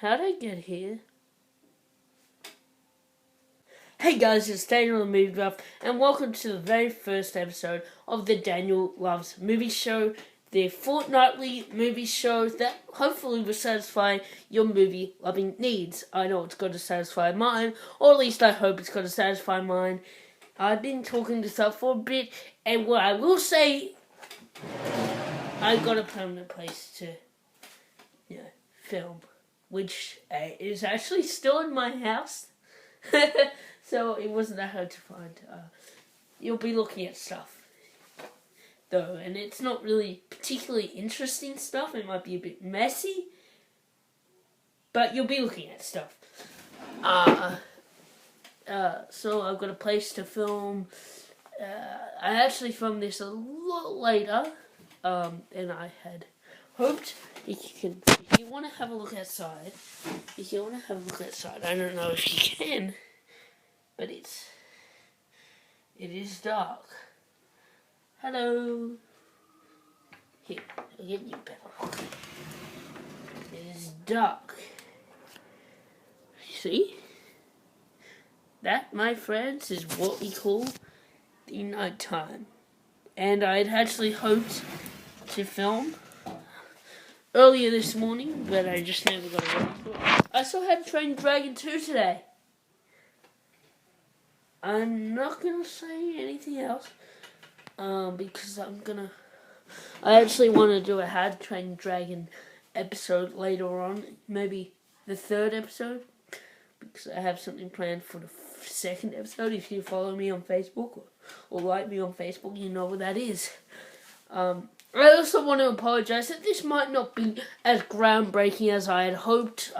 How'd I get here? Hey guys, it's Daniel the Movie Buff, and welcome to the very first episode of the Daniel Loves Movie Show, the fortnightly movie show that hopefully will satisfy your movie-loving needs. I know it's going to satisfy mine, or at least I hope it's going to satisfy mine. I've been talking this up for a bit, and what I will say, I've got a permanent place to, film, which is actually still in my house. So it wasn't that hard to find. You'll be looking at stuff, though, and it's not really particularly interesting stuff. It might be a bit messy, but you'll be looking at stuff. So I've got a place to film. I actually filmed this a lot later than I had hoped. If you want to have a look outside, I don't know if you can. But it is dark. Hello. Here, I'll get you better. It is dark. See? That, my friends, is what we call the nighttime. And I had actually hoped to film earlier this morning, but I just never got around to it. I still had Train Dragon 2 today. I'm not going to say anything else, because I actually want to do a How to Train Dragon episode later on, maybe the third episode, because I have something planned for the second episode. If you follow me on Facebook, or like me on Facebook, you know what that is. I also want to apologize that this might not be as groundbreaking as I had hoped.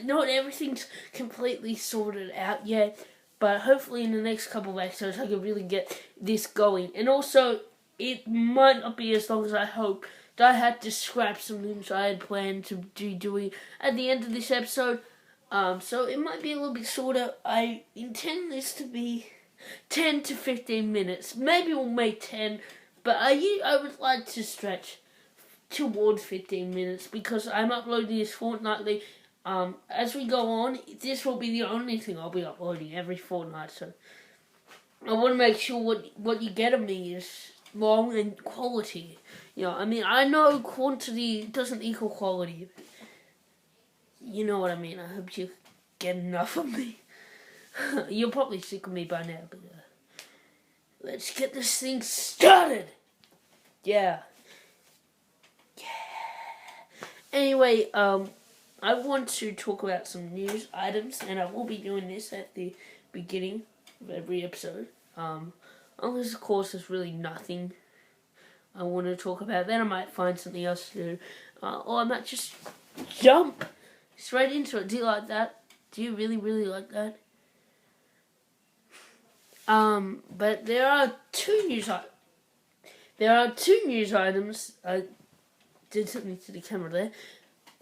Not everything's completely sorted out yet. But hopefully in the next couple of episodes I can really get this going. And also, it might not be as long as I hoped. I had to scrap some things I had planned to be doing at the end of this episode. So it might be a little bit shorter. I intend this to be 10 to 15 minutes. Maybe we'll make 10. But I would like to stretch towards 15 minutes because I'm uploading this fortnightly. As we go on, this will be the only thing I'll be uploading every fortnight, so I want to make sure what you get of me is long and quality. I know quantity doesn't equal quality. You know what I mean. I hope you get enough of me. You're probably sick of me by now, but let's get this thing started. Yeah. Anyway, I want to talk about some news items, and I will be doing this at the beginning of every episode. Unless, of course, there's really nothing I want to talk about. Then I might find something else to do. Or I might just jump straight into it. Do you like that? Do you really, really like that? But there are two news items. I did something to the camera there.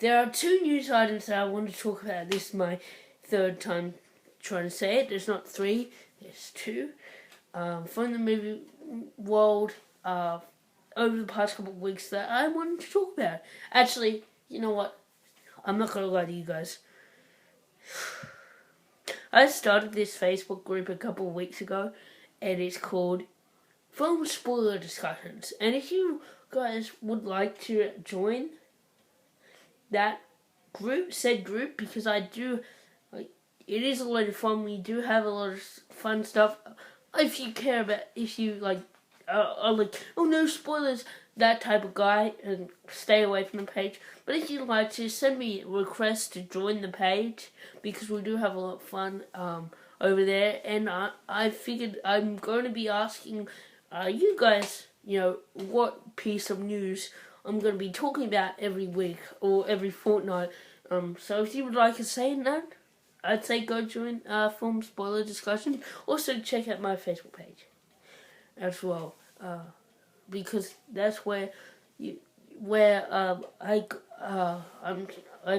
There are two news items that I want to talk about. This is my third time trying to say it. There's not three, there's two. From the movie world over the past couple of weeks that I wanted to talk about. Actually, you know what? I'm not going to lie to you guys. I started this Facebook group a couple of weeks ago, and it's called Film Spoiler Discussions. And if you guys would like to join that said group, because I do, it is a lot of fun. We do have a lot of fun stuff. If you care about, are like, oh no spoilers, that type of guy, and stay away from the page. But if you'd like to, send me a request to join the page, because we do have a lot of fun over there. And I figured I'm going to be asking you guys, what piece of news I'm going to be talking about every week or every fortnight. So if you would like to say in that, I'd say go join Film Spoiler Discussion. Also check out my Facebook page as well, because that's where I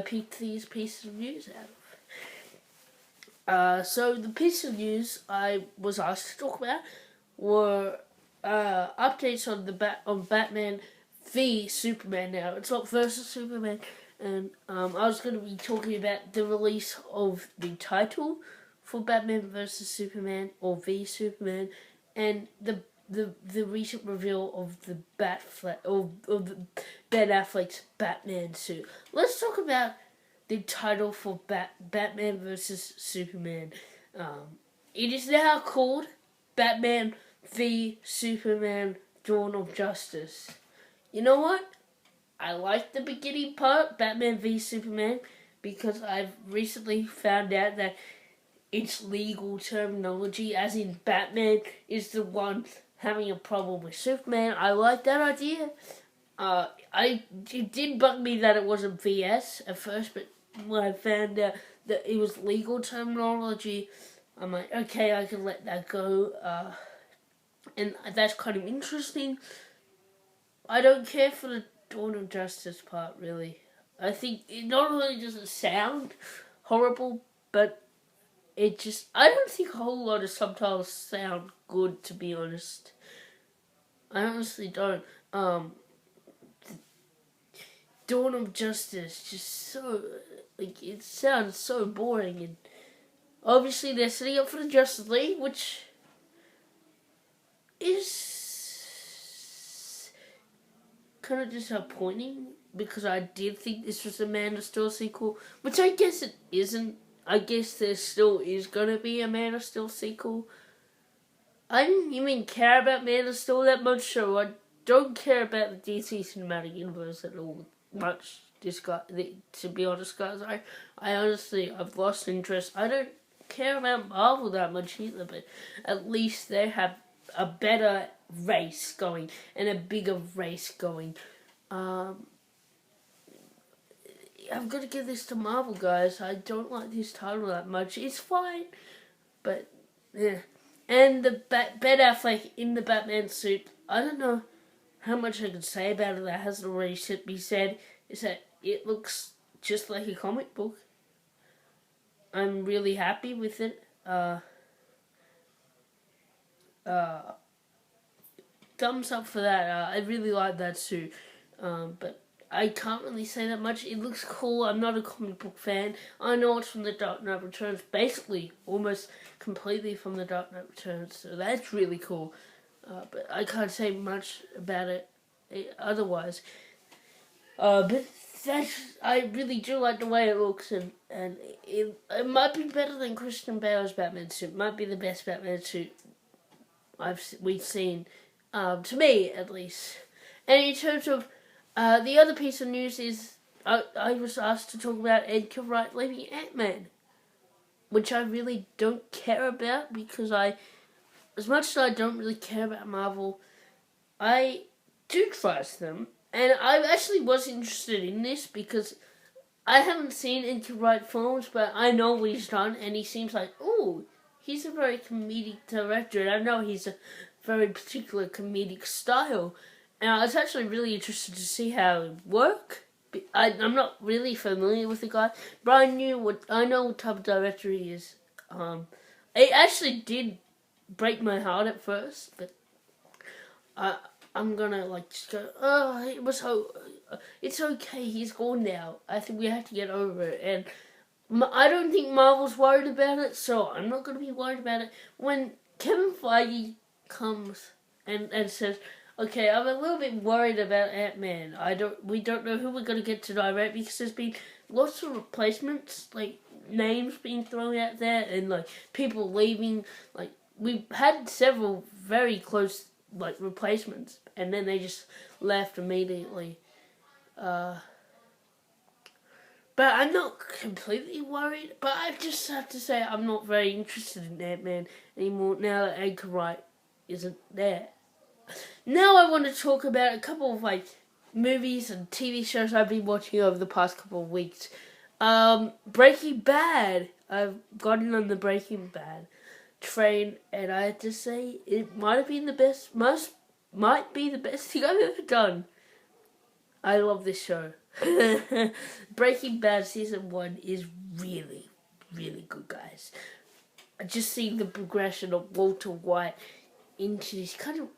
picked these pieces of news out of. So the piece of news I was asked to talk about were updates on Batman v Superman now. It's not versus Superman. And I was going to be talking about the release of the title for Batman vs Superman or v Superman, and the recent reveal of the of the Ben Affleck's Batman suit. Let's talk about the title for Batman vs Superman. It is now called Batman v Superman: Dawn of Justice. You know what? I like the beginning part, Batman v Superman, because I've recently found out that it's legal terminology, as in Batman is the one having a problem with Superman. I like that idea. It did bug me that it wasn't VS at first, but when I found out that it was legal terminology, I'm like, okay, I can let that go. And that's kind of interesting. I don't care for the Dawn of Justice part, really. I think it not only does it sound horrible, but it just... I don't think a whole lot of subtitles sound good, to be honest. I honestly don't. Dawn of Justice, just so... like, it sounds so boring, and obviously they're setting up for the Justice League, which is kind of disappointing, because I did think this was a Man of Steel sequel, which I guess it isn't. I guess there still is going to be a Man of Steel sequel. I didn't even care about Man of Steel that much, so I don't care about the DC Cinematic Universe at all much. To be honest, guys, I honestly, I've lost interest. I don't care about Marvel that much either, but at least they have a better race going and a bigger race going. I've got to give this to Marvel, guys. I don't like this title that much. It's fine, but yeah. And the Ben Affleck in the Batman suit, I don't know how much I can say about it that hasn't already been said, is that it looks just like a comic book. I'm really happy with it. Thumbs up for that. I really like that suit. But I can't really say that much. It looks cool. I'm not a comic book fan. I know it's from The Dark Knight Returns, basically, almost completely from The Dark Knight Returns, so that's really cool. But I can't say much about it otherwise. But I really do like the way it looks, and it might be better than Christian Bale's Batman suit. It might be the best Batman suit we've seen, to me at least. And in terms of the other piece of news is I was asked to talk about Edgar Wright leaving Ant-Man, which I really don't care about, because as much as I don't really care about Marvel, I do trust them. And I actually was interested in this because I haven't seen Edgar Wright films, but I know what he's done, and he seems like, ooh, he's a very comedic director, and I know he's a very particular comedic style. And I was actually really interested to see how it would work. I'm not really familiar with the guy, but I know what type of director he is. It actually did break my heart at first, but I'm gonna just go, oh, it's okay, he's gone now. I think we have to get over it, and I don't think Marvel's worried about it, so I'm not gonna be worried about it. When Kevin Feige comes and says, okay, I'm a little bit worried about Ant-Man. We don't know who we're gonna get to direct, because there's been lots of replacements, like names being thrown out there, and like people leaving. Like we've had several very close replacements, and then they just left immediately. But I'm not completely worried. But I just have to say I'm not very interested in Ant-Man anymore now that Edgar Wright isn't there. Now I want to talk about a couple of movies and TV shows I've been watching over the past couple of weeks. Breaking Bad. I've gotten on the Breaking Bad train, and I have to say it might be the best thing I've ever done. I love this show. Breaking Bad season 1 is really, really good, guys. I just see the progression of Walter White into this kind of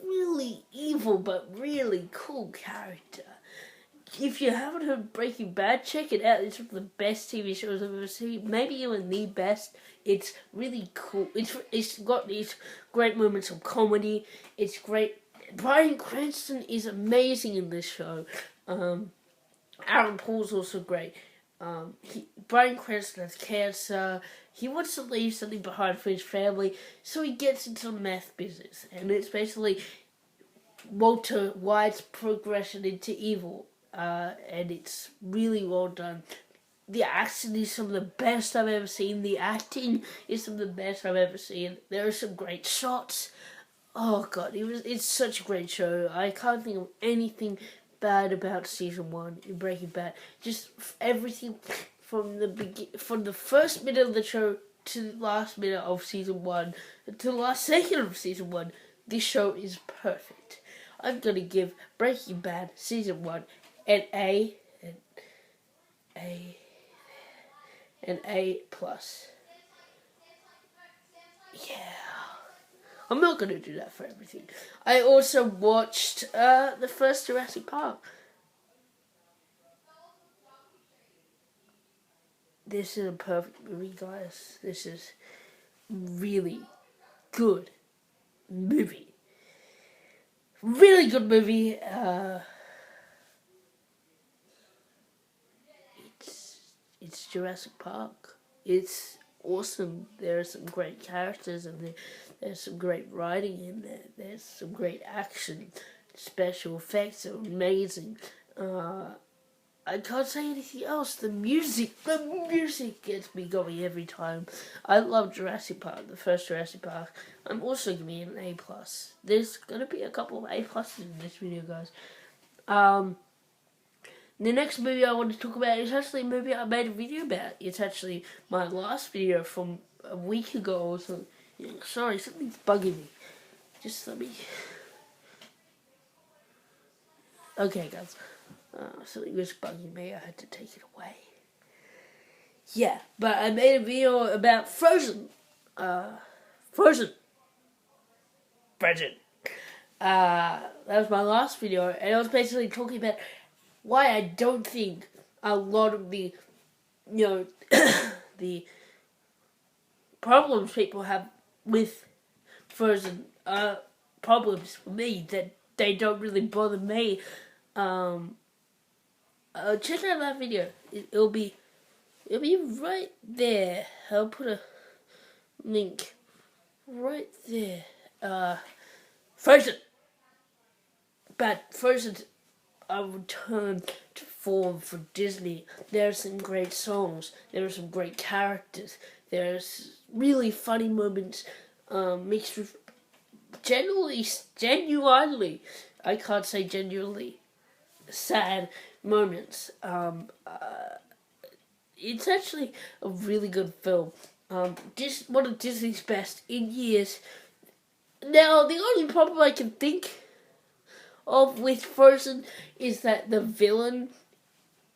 really evil but really cool character. if you haven't heard Breaking Bad, check it out. It's one of the best TV shows I've ever seen. Maybe even the best. It's really cool. It's got these great moments of comedy. It's great. Bryan Cranston is amazing in this show. Aaron Paul's also great. Bryan Cranston has cancer. He wants to leave something behind for his family, so he gets into the meth business. And it's basically Walter White's progression into evil. And it's really well done. The action is some of the best I've ever seen. The acting is some of the best I've ever seen. There are some great shots. Oh god, it's such a great show. I can't think of anything bad about season 1 in Breaking Bad. Just everything from the first minute of the show to the last minute of season 1 to the last second of season 1. This show is perfect. I'm gonna give Breaking Bad season 1 an A plus. Yeah. I'm not going to do that for everything. I also watched the first Jurassic Park. This is a perfect movie, guys. This is really good movie. Really good movie. It's Jurassic Park. It's awesome. There are some great characters and there's some great writing in there. There's some great action. Special effects are amazing. I can't say anything else. The music gets me going every time. I love Jurassic Park, the first Jurassic Park. I'm also giving it an A+. There's gonna be a couple of A+ in this video, guys. The next movie I want to talk about is actually a movie I made a video about. It's actually my last video from a week ago or so. Sorry, something's bugging me. Just let me... Okay, guys. Something was bugging me. I had to take it away. Yeah, but I made a video about Frozen. Frozen. That was my last video, and I was basically talking about why I don't think a lot of the, the problems people have with Frozen are problems for me that they don't really bother me. Check out that video. It'll be right there. I'll put a link right there. Frozen. But Frozen, a return to form for Disney. There are some great songs. There are some great characters. There's really funny moments mixed with genuinely, I can't say genuinely, sad moments. It's actually a really good film. One of Disney's best in years. Now, the only problem I can think of with Frozen is that the villains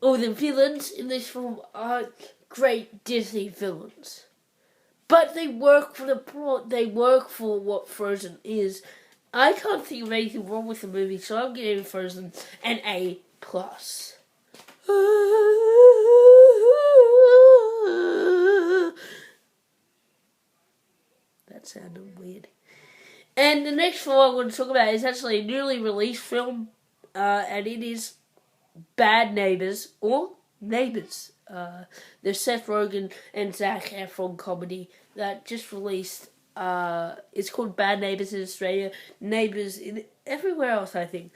in this film aren't great Disney villains. But they work for the plot, they work for what Frozen is. I can't think of anything wrong with the movie, so I'm giving Frozen an A+. That sounded weird. And the next film I want to talk about is actually a newly released film, and it is Bad Neighbours, or Neighbours. The Seth Rogen and Zac Efron comedy that just released. It's called Bad Neighbours in Australia, Neighbours in everywhere else, I think.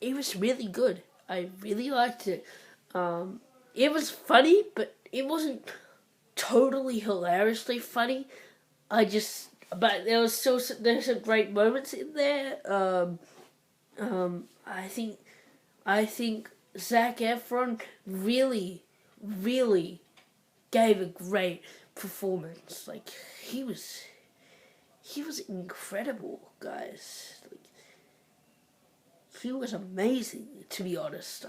It was really good. I really liked it. It was funny, but it wasn't totally hilariously funny. But there's some great moments in there. I think Zac Efron really gave a great performance. Like, he was incredible, guys. Like, he was amazing, to be honest.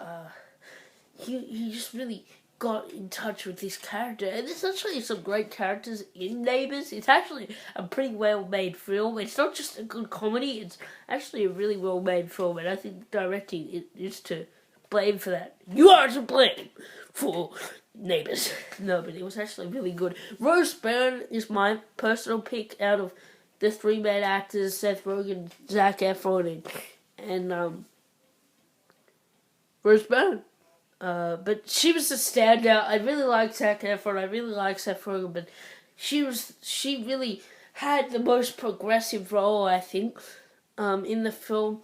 He just really got in touch with this character. And there's actually some great characters in Neighbours. It's actually a pretty well-made film. It's not just a good comedy, it's actually a really well-made film. And I think the directing is to blame for that. You are to blame for Neighbours. No, but it was actually really good. Rose Byrne is my personal pick out of the three main actors, Seth Rogen, Zac Efron, and Rose Byrne. But she was a standout. I really like Zac Efron. I really like Seth Rogen, but she really had the most progressive role, I think, in the film.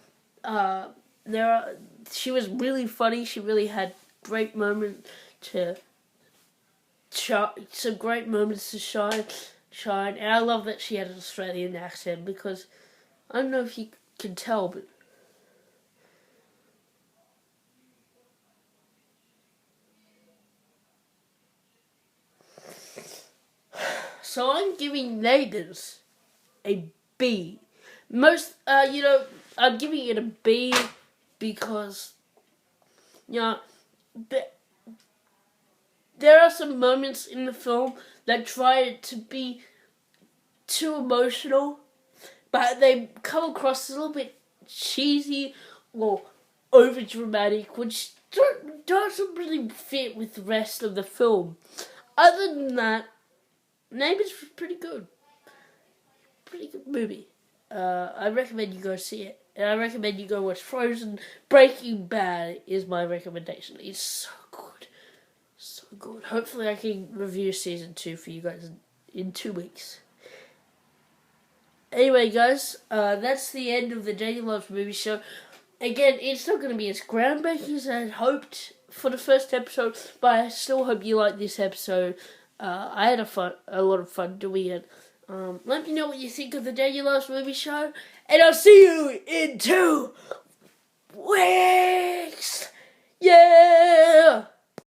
She was really funny. She really had great moments to some great moments to shine. And I love that she had an Australian accent, because I don't know if you can tell, but so I'm giving Neighbours a B. I'm giving it a B because, there are some moments in the film that try to be too emotional, but they come across a little bit cheesy or over-dramatic, which doesn't really fit with the rest of the film. Other than that, Neighbours was pretty good. Pretty good movie. I recommend you go see it. And I recommend you go watch Frozen. Breaking Bad is my recommendation. It's so good. So good. Hopefully I can review season 2 for you guys in 2 weeks. Anyway, guys, that's the end of the Daily Loves Movie Show. Again, it's not going to be as groundbreaking as I had hoped for the first episode, but I still hope you like this episode. I had a lot of fun doing it. Let me know what you think of the Daily Loves Movie Show, and I'll see you in 2 weeks.